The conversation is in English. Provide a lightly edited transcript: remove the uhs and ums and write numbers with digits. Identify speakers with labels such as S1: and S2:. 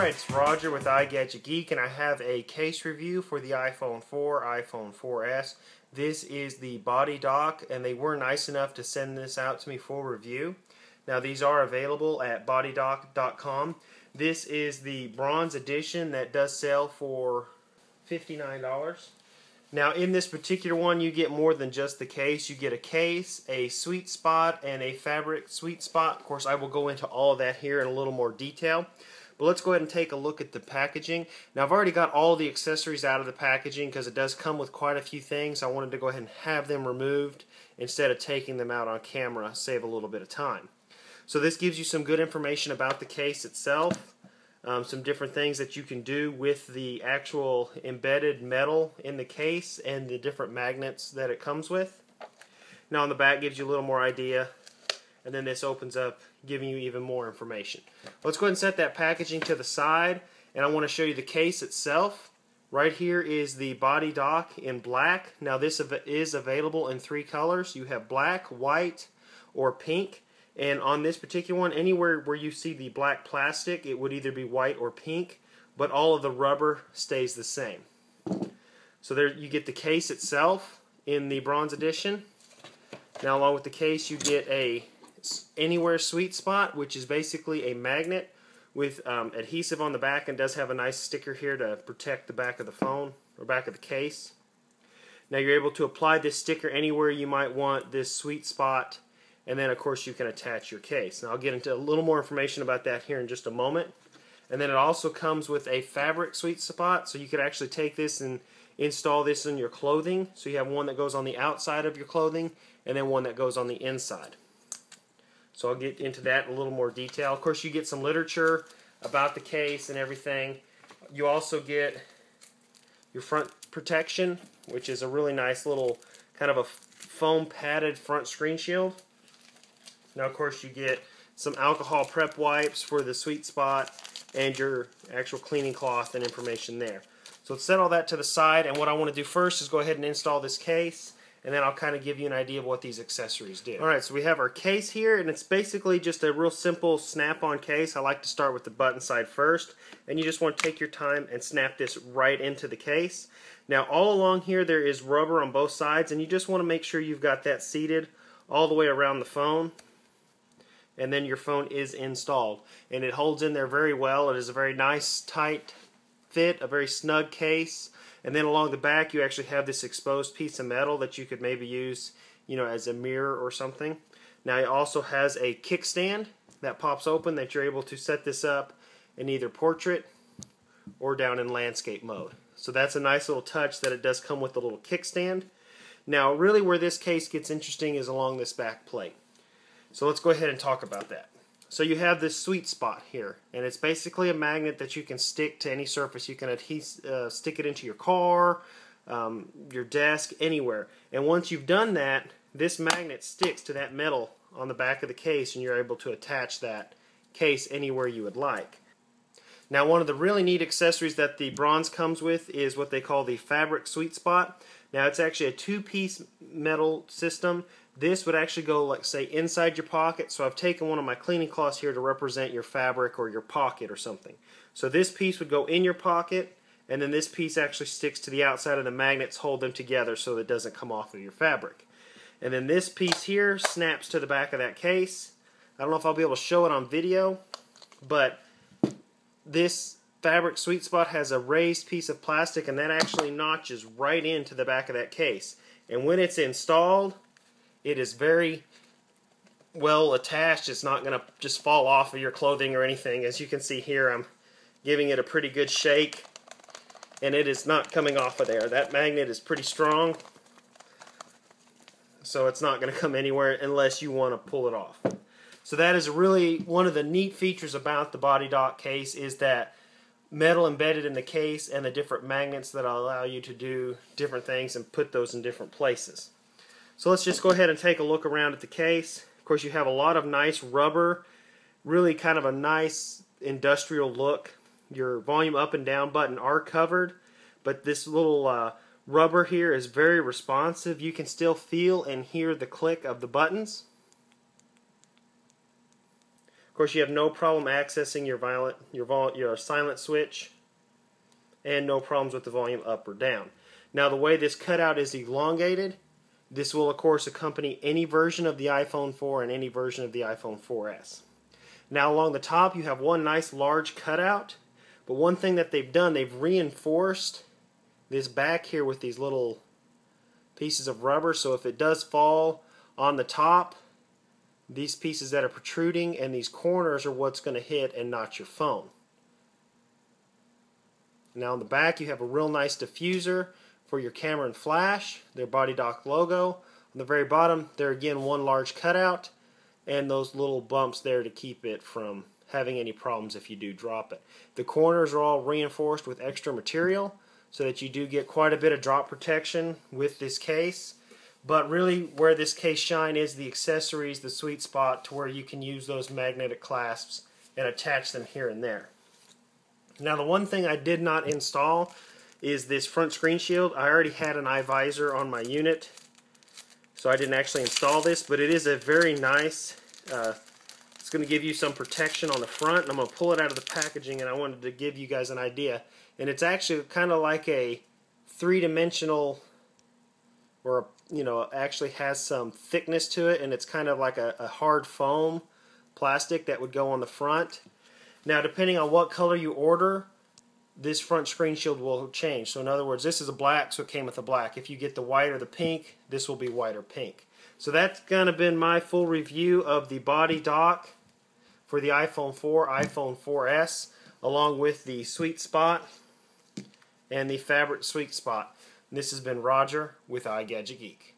S1: Alright, it's Roger with igadgetgeek, and I have a case review for the iPhone 4, iPhone 4S. This is the BodyDock, and they were nice enough to send this out to me for review. Now these are available at BodyDock.com. This is the Bronze Edition that does sell for $59. Now in this particular one you get more than just the case. You get a case, a sweet spot, and a fabric sweet spot. Of course I will go into all of that here in a little more detail. But let's go ahead and take a look at the packaging. Now I've already got all the accessories out of the packaging because it does come with quite a few things. I wanted to go ahead and have them removed instead of taking them out on camera, save a little bit of time. So this gives you some good information about the case itself. Some different things that you can do with the actual embedded metal in the case and the different magnets that it comes with. Now on the back gives you a little more idea, and then this opens up giving you even more information. Let's go ahead and set that packaging to the side, and I want to show you the case itself. Right here is the BodyDock in black. Now this is available in 3 colors. You have black, white, or pink. And on this particular one, anywhere where you see the black plastic, it would either be white or pink, but all of the rubber stays the same. So there you get the case itself in the Bronze Edition. Now along with the case you get a anywhere sweet spot, which is basically a magnet with adhesive on the back, and does have a nice sticker here to protect the back of the phone or back of the case. Now you're able to apply this sticker anywhere you might want this sweet spot, and then of course you can attach your case. Now I'll get into a little more information about that here in just a moment. And then it also comes with a fabric sweet spot, so you could actually take this and install this in your clothing. So you have one that goes on the outside of your clothing and then one that goes on the inside. So I'll get into that in a little more detail. Of course you get some literature about the case and everything. You also get your front protection, which is a really nice little kind of a foam padded front screen shield. Now of course you get some alcohol prep wipes for the sweet spot and your actual cleaning cloth and information there. So let's set all that to the side, and what I want to do first is go ahead and install this case, and then I'll kind of give you an idea of what these accessories do. Alright, so we have our case here, and it's basically just a real simple snap-on case. I like to start with the button side first, and you just want to take your time and snap this right into the case. Now all along here there is rubber on both sides, and you just want to make sure you've got that seated all the way around the phone, and then your phone is installed. And it holds in there very well. It is a very nice tight fit, a very snug case. And then along the back you actually have this exposed piece of metal that you could maybe use, as a mirror or something. Now it also has a kickstand that pops open that you're able to set this up in either portrait or down in landscape mode. So that's a nice little touch that it does come with a little kickstand. Now really where this case gets interesting is along this back plate. So let's go ahead and talk about that. So you have this sweet spot here, and it's basically a magnet that you can stick to any surface. You can stick it into your car, your desk, anywhere. And once you've done that, this magnet sticks to that metal on the back of the case, and you're able to attach that case anywhere you would like. Now one of the really neat accessories that the Bronze comes with is what they call the fabric sweet spot. Now it's actually a 2-piece metal system. This would actually go, like, say, inside your pocket. So I've taken one of my cleaning cloths here to represent your fabric or your pocket or something. So this piece would go in your pocket, and then this piece actually sticks to the outside of the magnets, hold them together so that it doesn't come off of your fabric. And then this piece here snaps to the back of that case. I don't know if I'll be able to show it on video, but this fabric sweet spot has a raised piece of plastic, and that actually notches right into the back of that case. And when it's installed, it is very well attached. It's not going to just fall off of your clothing or anything. As you can see here, I'm giving it a pretty good shake, and it is not coming off of there. That magnet is pretty strong, so it's not going to come anywhere unless you want to pull it off. So that is really one of the neat features about the BodyDock case, is that metal embedded in the case and the different magnets that allow you to do different things and put those in different places. So let's just go ahead and take a look around at the case. Of course you have a lot of nice rubber, really kind of a nice industrial look. Your volume up and down button are covered, but this little rubber here is very responsive. You can still feel and hear the click of the buttons. course, you have no problem accessing your silent switch, and no problems with the volume up or down. Now, the way this cutout is elongated, this will, of course, accompany any version of the iPhone 4 and any version of the iPhone 4S. Now, along the top, you have one nice large cutout, but one thing that they've done, they've reinforced this back here with these little pieces of rubber, so if it does fall on the top, these pieces that are protruding and these corners are what's going to hit and not your phone. Now on the back you have a real nice diffuser for your camera and flash, their BodyDock logo. On the very bottom there again one large cutout and those little bumps there to keep it from having any problems if you do drop it. The corners are all reinforced with extra material so that you do get quite a bit of drop protection with this case. But really where this case shine is the accessories, the sweet spot to where you can use those magnetic clasps and attach them here and there. Now the one thing I did not install is this front screen shield. I already had an eye visor on my unit, so I didn't actually install this, but it is a very nice, it's going to give you some protection on the front, and I'm going to pull it out of the packaging, and I wanted to give you guys an idea. And it's actually kind of like a three-dimensional, or actually has some thickness to it, and it's kind of like a hard foam plastic that would go on the front. Now depending on what color you order, this front screen shield will change. So in other words, this is a black, so it came with a black. If you get the white or the pink, this will be white or pink. So that's kind of been my full review of the BodyDock for the iPhone 4, iPhone 4S, along with the sweet spot and the fabric sweet spot. This has been Roger with iGadgetGeek.